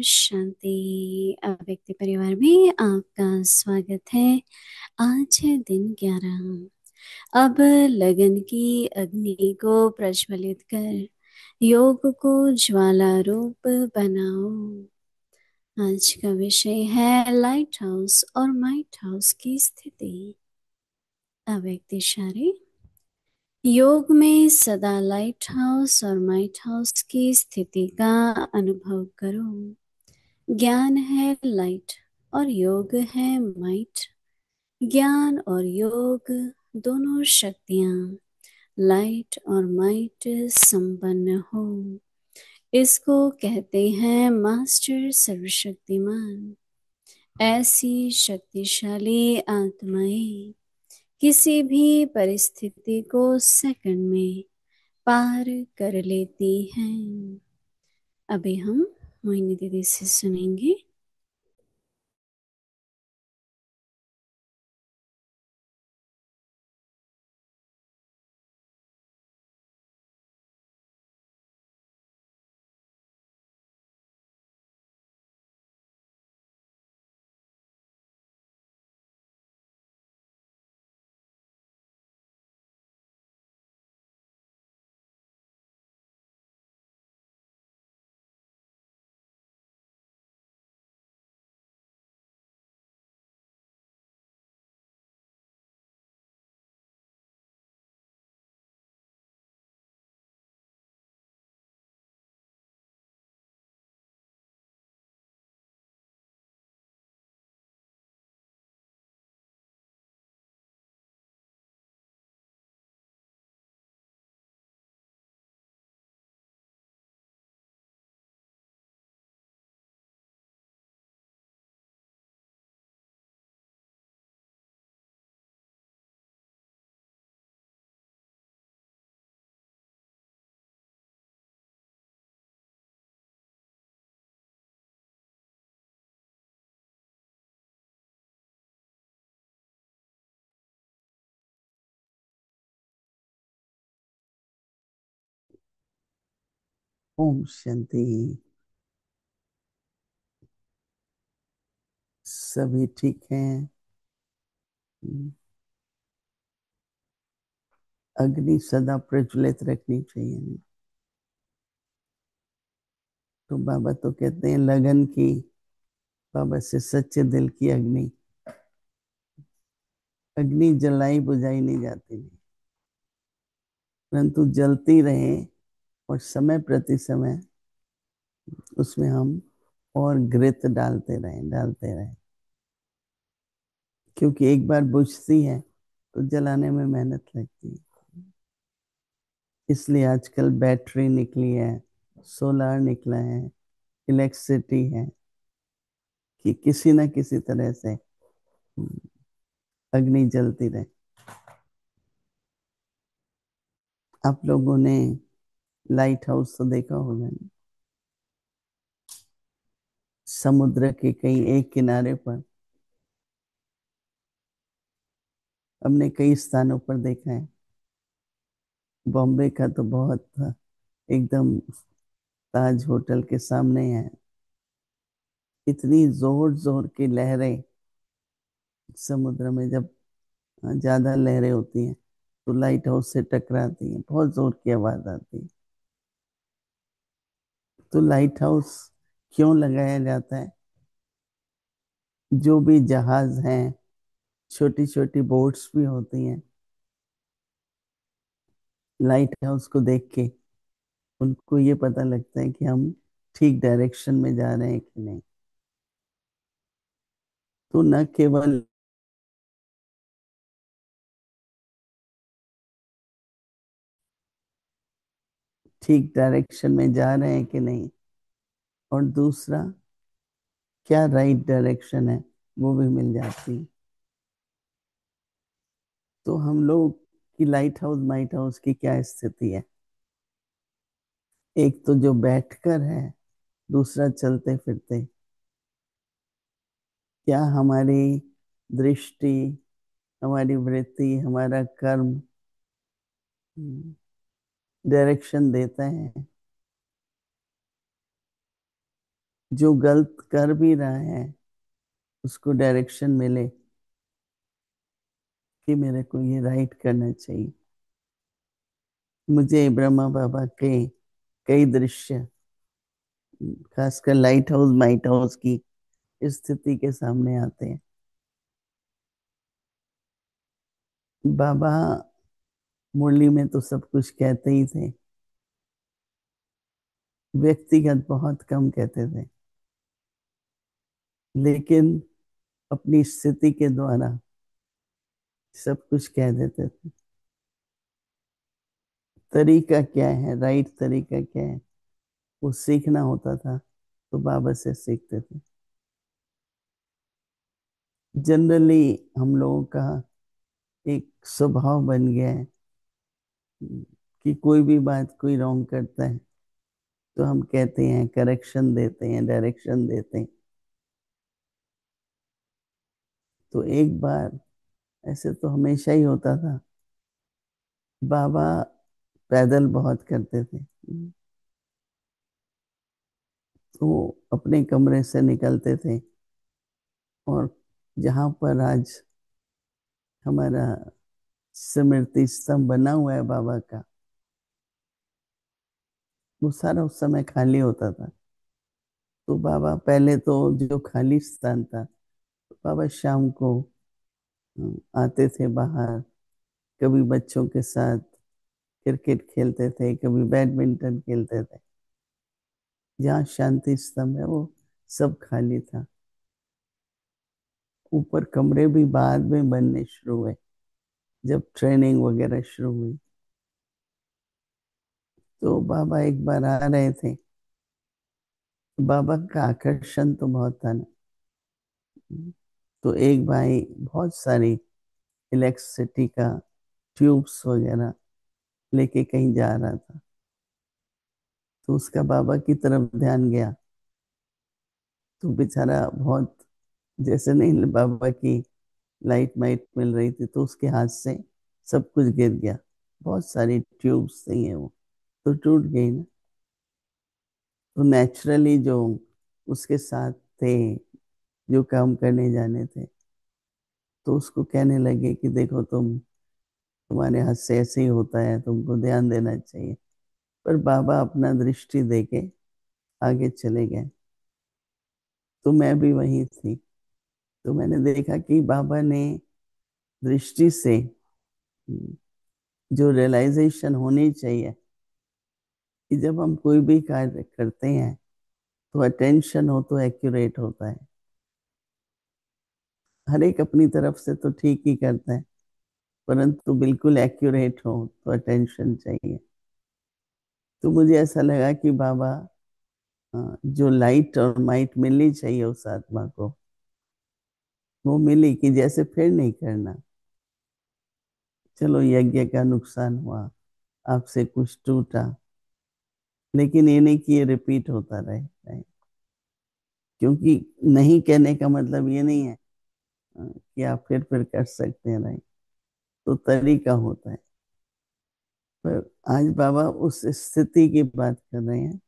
शांति। व्यक्ति परिवार में आपका स्वागत है। आज है दिन 11। अब लगन की अग्नि को प्रज्वलित कर योग को ज्वाला रूप बनाओ। आज का विषय है लाइट हाउस और माइट हाउस की स्थिति। अव्यक्त इशारे। योग में सदा लाइट हाउस और माइट हाउस की स्थिति का अनुभव करो। ज्ञान है लाइट और योग है माइट। ज्ञान और योग दोनों शक्तियां लाइट और माइट संपन्न हो, इसको कहते हैं मास्टर सर्वशक्तिमान। ऐसी शक्तिशाली आत्माएं किसी भी परिस्थिति को सेकंड में पार कर लेती हैं। अभी हम मोहिनी दीदी से सुनेंगे। ओम शांति। सभी ठीक हैं। अग्नि सदा प्रज्वलित रखनी चाहिए। तो बाबा तो कहते हैं लगन की, बाबा से सच्चे दिल की अग्नि, अग्नि जलाई बुझाई नहीं जाती, परंतु जलती रहे और समय प्रति समय उसमें हम और घृत डालते रहें, क्योंकि एक बार बुझती है तो जलाने में मेहनत लगती है। इसलिए आजकल बैटरी निकली है, सोलार निकला है, इलेक्ट्रिसिटी है, कि किसी न किसी तरह से अग्नि जलती रहे। आप लोगों ने लाइट हाउस तो देखा होगा ना? समुद्र के कहीं एक किनारे पर हमने कई स्थानों पर देखा है। बॉम्बे का तो बहुत था, एकदम ताज होटल के सामने है। इतनी जोर जोर की लहरें समुद्र में, जब ज्यादा लहरें होती हैं तो लाइट हाउस से टकराती हैं, बहुत जोर की आवाज आती है। तो लाइट हाउस क्यों लगाया जाता है? जो भी जहाज हैं, छोटी छोटी बोट्स भी होती हैं, लाइट हाउस को देख के उनको ये पता लगता है कि हम ठीक डायरेक्शन में जा रहे हैं कि नहीं। तो न केवल ठीक डायरेक्शन में जा रहे हैं कि नहीं, और दूसरा क्या राइट डायरेक्शन है वो भी मिल जाती है। तो हम लोग की लाइट हाउस माइट हाउस की क्या स्थिति है? एक तो जो बैठकर है, दूसरा चलते फिरते। क्या हमारी दृष्टि, हमारी वृत्ति, हमारा कर्म डायरेक्शन देता है? जो गलत कर भी रहा है उसको डायरेक्शन मिले कि मेरे को ये राइट करना चाहिए। मुझे ब्रह्मा बाबा के कई दृश्य, खासकर लाइट हाउस माइट हाउस की स्थिति के सामने आते हैं। बाबा मुरली में तो सब कुछ कहते ही थे, व्यक्तिगत बहुत कम कहते थे, लेकिन अपनी स्थिति के द्वारा सब कुछ कह देते थे। तरीका क्या है, राइट तरीका क्या है, वो सीखना होता था तो बाबा से सीखते थे। जनरली हम लोगों का एक स्वभाव बन गया है कि कोई भी बात कोई रॉन्ग करता है तो हम कहते हैं, करेक्शन देते हैं, डायरेक्शन देते हैं। तो एक बार ऐसे तो हमेशा ही होता था। बाबा पैदल बहुत करते थे, तो अपने कमरे से निकलते थे और जहां पर आज हमारा स्मृति स्तंभ बना हुआ है बाबा का, वो सारा उस समय खाली होता था। तो बाबा पहले तो जो खाली स्थान था, तो बाबा शाम को आते थे बाहर, कभी बच्चों के साथ क्रिकेट खेलते थे, कभी बैडमिंटन खेलते थे। जहाँ शांति स्तंभ है वो सब खाली था। ऊपर कमरे भी बाद में बनने शुरू हुए, जब ट्रेनिंग वगैरह शुरू हुई। तो बाबा एक बार आ रहे थे, बाबा का आकर्षण तो बहुत था ना। तो एक भाई बहुत सारी इलेक्ट्रिसिटी का ट्यूब्स वगैरह लेके कहीं जा रहा था, तो उसका बाबा की तरफ ध्यान गया। तो बेचारा बहुत, जैसे नहीं बाबा की लाइट माइट मिल रही थी तो उसके हाथ से सब कुछ गिर गया। बहुत सारी ट्यूब्स थी हैं वो, तो टूट गई ना। तो नेचुरली जो उसके साथ थे, जो काम करने जाने थे, तो उसको कहने लगे कि देखो तुम्हारे हाथ से ऐसे ही होता है, तुमको ध्यान देना चाहिए। पर बाबा अपना दृष्टि देके आगे चले गए। तो मैं भी वहीं थी, तो मैंने देखा कि बाबा ने दृष्टि से जो रियलाइजेशन होनी चाहिए कि जब हम कोई भी कार्य करते हैं तो अटेंशन हो तो एक्यूरेट होता है। हर एक अपनी तरफ से तो ठीक ही करता है, परंतु बिल्कुल एक्यूरेट हो तो अटेंशन चाहिए। तो मुझे ऐसा लगा कि बाबा, जो लाइट और माइट मिलनी चाहिए उस आत्मा को, वो मिली कि जैसे फिर नहीं करना। चलो यज्ञ का नुकसान हुआ, आपसे कुछ टूटा, लेकिन ये नहीं कि ये रिपीट होता रहे। क्योंकि नहीं कहने का मतलब ये नहीं है कि आप फिर कर सकते हैं, नहीं। तो तरीका होता है। पर आज बाबा उस स्थिति की बात कर रहे हैं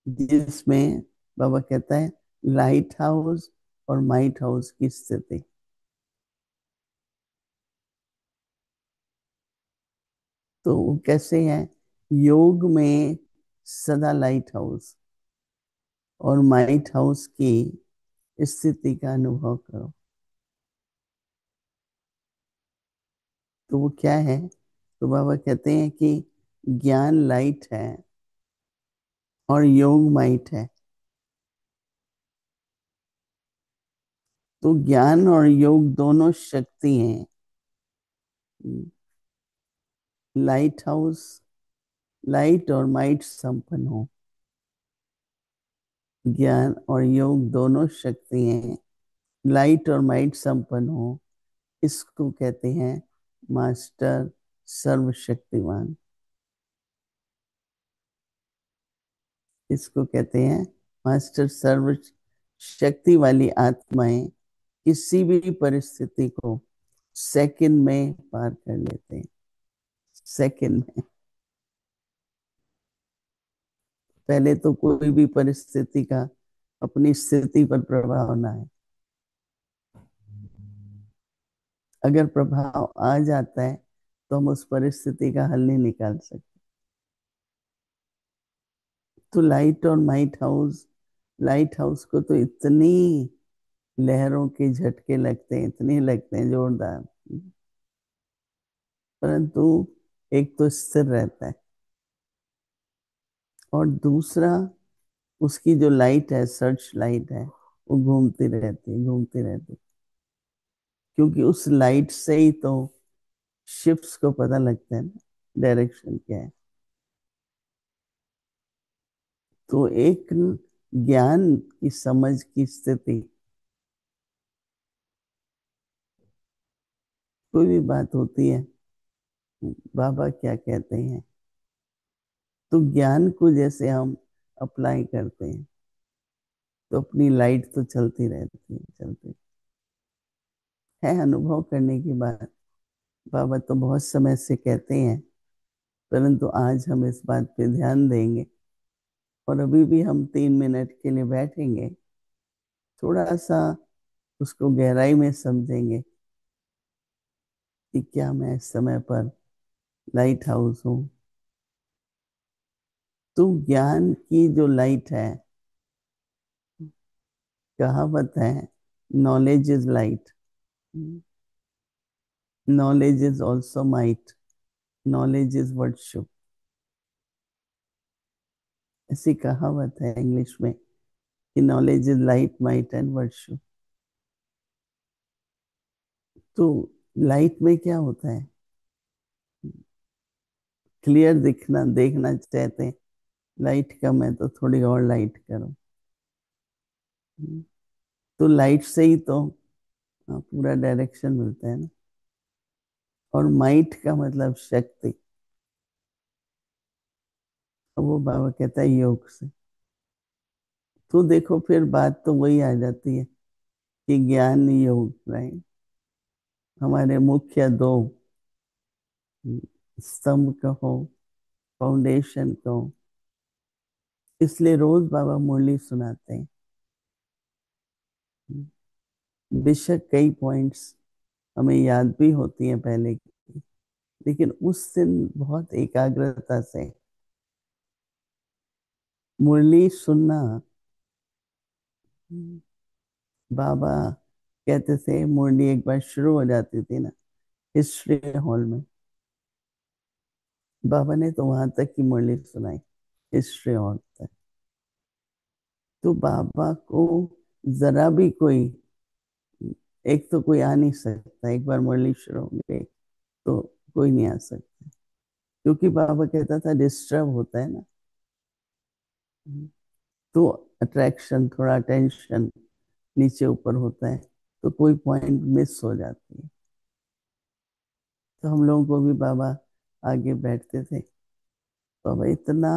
जिसमें बाबा कहता है लाइट हाउस और माइट हाउस की स्थिति। तो वो कैसे है, योग में सदा लाइट हाउस और माइट हाउस की स्थिति का अनुभव करो। तो वो क्या है, तो बाबा कहते हैं कि ज्ञान लाइट है और योग माइट है। तो ज्ञान और योग दोनों शक्ति हैं। लाइट हाउस लाइट और माइट संपन्न हो, ज्ञान और योग दोनों शक्ति हैं, लाइट और माइट संपन्न हो, इसको कहते हैं मास्टर सर्वशक्तिमान। इसको कहते हैं मास्टर सर्व शक्ति वाली आत्माएं किसी भी परिस्थिति को सेकंड में पार कर लेते हैं। सेकंड में। पहले तो कोई भी परिस्थिति का अपनी स्थिति पर प्रभाव ना है। अगर प्रभाव आ जाता है तो हम उस परिस्थिति का हल नहीं निकाल सकते। तो लाइट हाउस को तो इतनी लहरों के झटके लगते हैं, इतने लगते हैं जोरदार, परंतु एक तो स्थिर रहता है, और दूसरा उसकी जो लाइट है, सर्च लाइट है, वो घूमती रहती है, घूमती रहती है। क्योंकि उस लाइट से ही तो शिप्स को पता लगता है ना, डायरेक्शन क्या है। तो एक ज्ञान की समझ की स्थिति, कोई भी बात होती है, बाबा क्या कहते हैं, तो ज्ञान को जैसे हम अप्लाई करते हैं तो अपनी लाइट तो चलती रहती है, चलती है। अनुभव करने की बात बाबा तो बहुत समय से कहते हैं, परंतु आज हम इस बात पे ध्यान देंगे, और अभी भी हम 3 मिनट के लिए बैठेंगे, थोड़ा सा उसको गहराई में समझेंगे कि क्या मैं इस समय पर लाइट हाउस हूँ। तो ज्ञान की जो लाइट है, कहावत है, knowledge is light, knowledge is also might, knowledge is virtue. ऐसी कहावत है इंग्लिश में कि knowledge is light, might and virtue. तो लाइट में क्या होता है, क्लियर दिखना, देखना चाहते हैं, लाइट कम है तो थोड़ी और लाइट करो। तो लाइट से ही तो पूरा डायरेक्शन मिलता है ना। और माइट का मतलब शक्ति, वो बाबा कहता है योग से। तो देखो फिर बात तो वही आ जाती है कि ज्ञान योग, राइट, हमारे मुख्य दो स्तंभ कहो, फाउंडेशन कहो। इसलिए रोज बाबा मुरली सुनाते हैं। बेशक कई पॉइंट्स हमें याद भी होती हैं पहले की, लेकिन उस दिन बहुत एकाग्रता से मुरली सुनना। बाबा कहते थे मुरली एक बार शुरू हो जाती थी ना हिस्ट्री हॉल में, बाबा ने तो वहां तक की मुरली सुनाई, हिस्ट्री हॉल तक। तो बाबा को जरा भी कोई, एक तो कोई आ नहीं सकता, एक बार मुरली शुरू हो गई तो कोई नहीं आ सकता, क्योंकि बाबा कहता था डिस्टर्ब होता है ना। तो अट्रैक्शन, थोड़ा टेंशन नीचे ऊपर होता है, तो कोई पॉइंट मिस हो जाती है। तो हम लोगों को भी बाबा आगे बैठते थे, बाबा इतना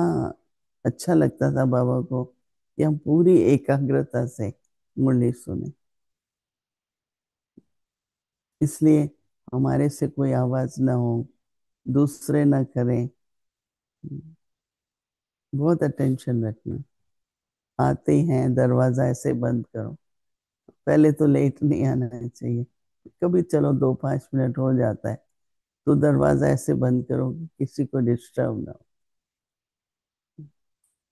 अच्छा लगता था बाबा को कि हम पूरी एकाग्रता से मुरली सुने। इसलिए हमारे से कोई आवाज ना हो, दूसरे ना करें, बहुत अटेंशन रखना। आते हैं दरवाजा ऐसे बंद करो, पहले तो लेट नहीं आना चाहिए, कभी चलो 2-5 मिनट हो जाता है तो दरवाजा ऐसे बंद करो कि किसी को डिस्टर्ब ना हो।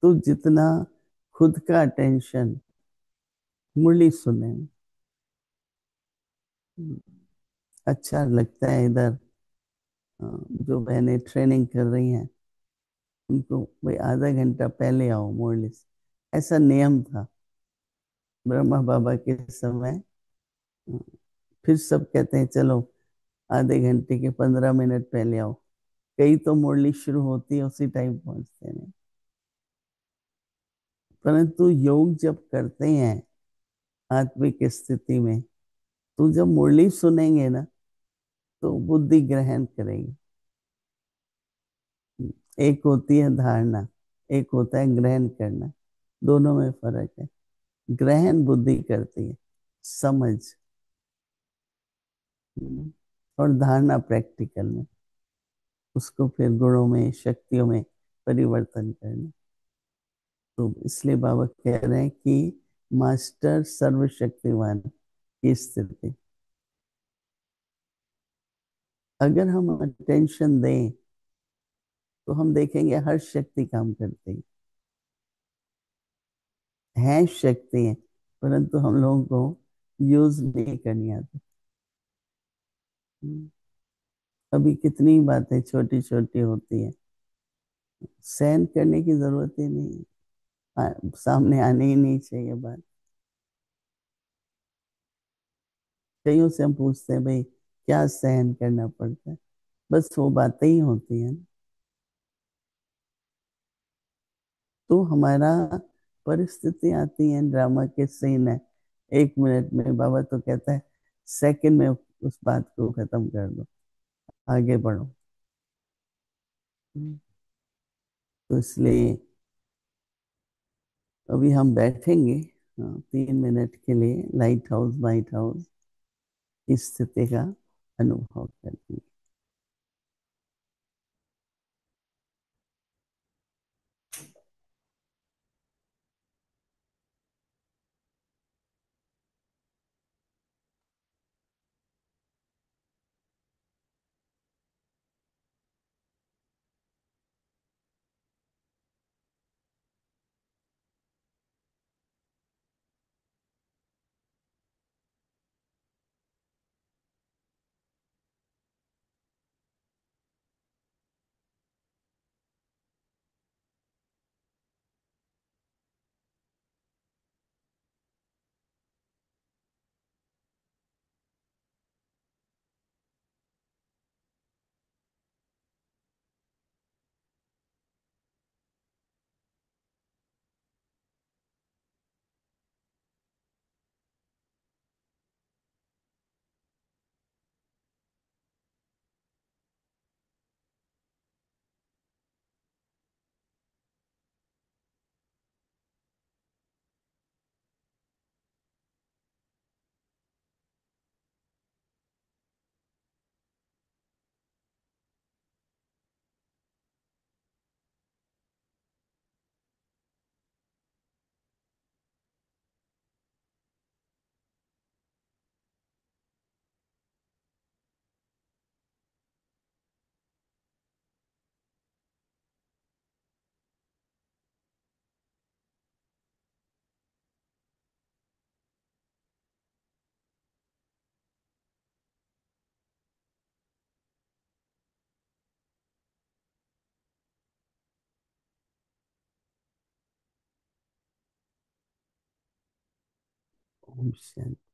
तो जितना खुद का अटेंशन मुरली सुनने में, अच्छा लगता है इधर। जो बहनें ट्रेनिंग कर रही हैं उनको भाई आधा घंटा पहले आओ मुरली से, ऐसा नियम था ब्रह्मा बाबा के समय। फिर सब कहते हैं चलो आधे घंटे के 15 मिनट पहले आओ, कई तो मुरली शुरू होती है उसी टाइम पहुंचते हैं। परंतु योग जब करते हैं आत्मिक स्थिति में, तो जब मुरली सुनेंगे ना तो बुद्धि ग्रहण करेगी। एक होती है धारणा, एक होता है ग्रहण करना, दोनों में फर्क है। ग्रहण बुद्धि करती है, समझ, और धारणा प्रैक्टिकल में, उसको फिर गुणों में, शक्तियों में परिवर्तन करना। तो इसलिए बाबा कह रहे हैं कि मास्टर सर्वशक्तिमान की स्थिति। अगर हम अटेंशन दें तो हम देखेंगे हर शक्ति काम करती है शक्ति है, परंतु हम लोगों को यूज नहीं करनी आती। अभी कितनी बातें छोटी छोटी होती है, सहन करने की जरूरत ही नहीं, सामने आने ही नहीं चाहिए बात। कईयों से हम पूछते हैं भाई क्या सहन करना पड़ता है, बस वो बातें ही होती हैं। तो हमारा परिस्थिति आती है, ड्रामा के सीन है, 1 मिनट में बाबा तो कहता है सेकंड में उस बात को खत्म कर दो, आगे बढ़ो। तो इसलिए अभी हम बैठेंगे 3 मिनट के लिए, लाइट हाउस वाइट हाउस इस स्थिति का अनुभव करते हैं। ओम शांति।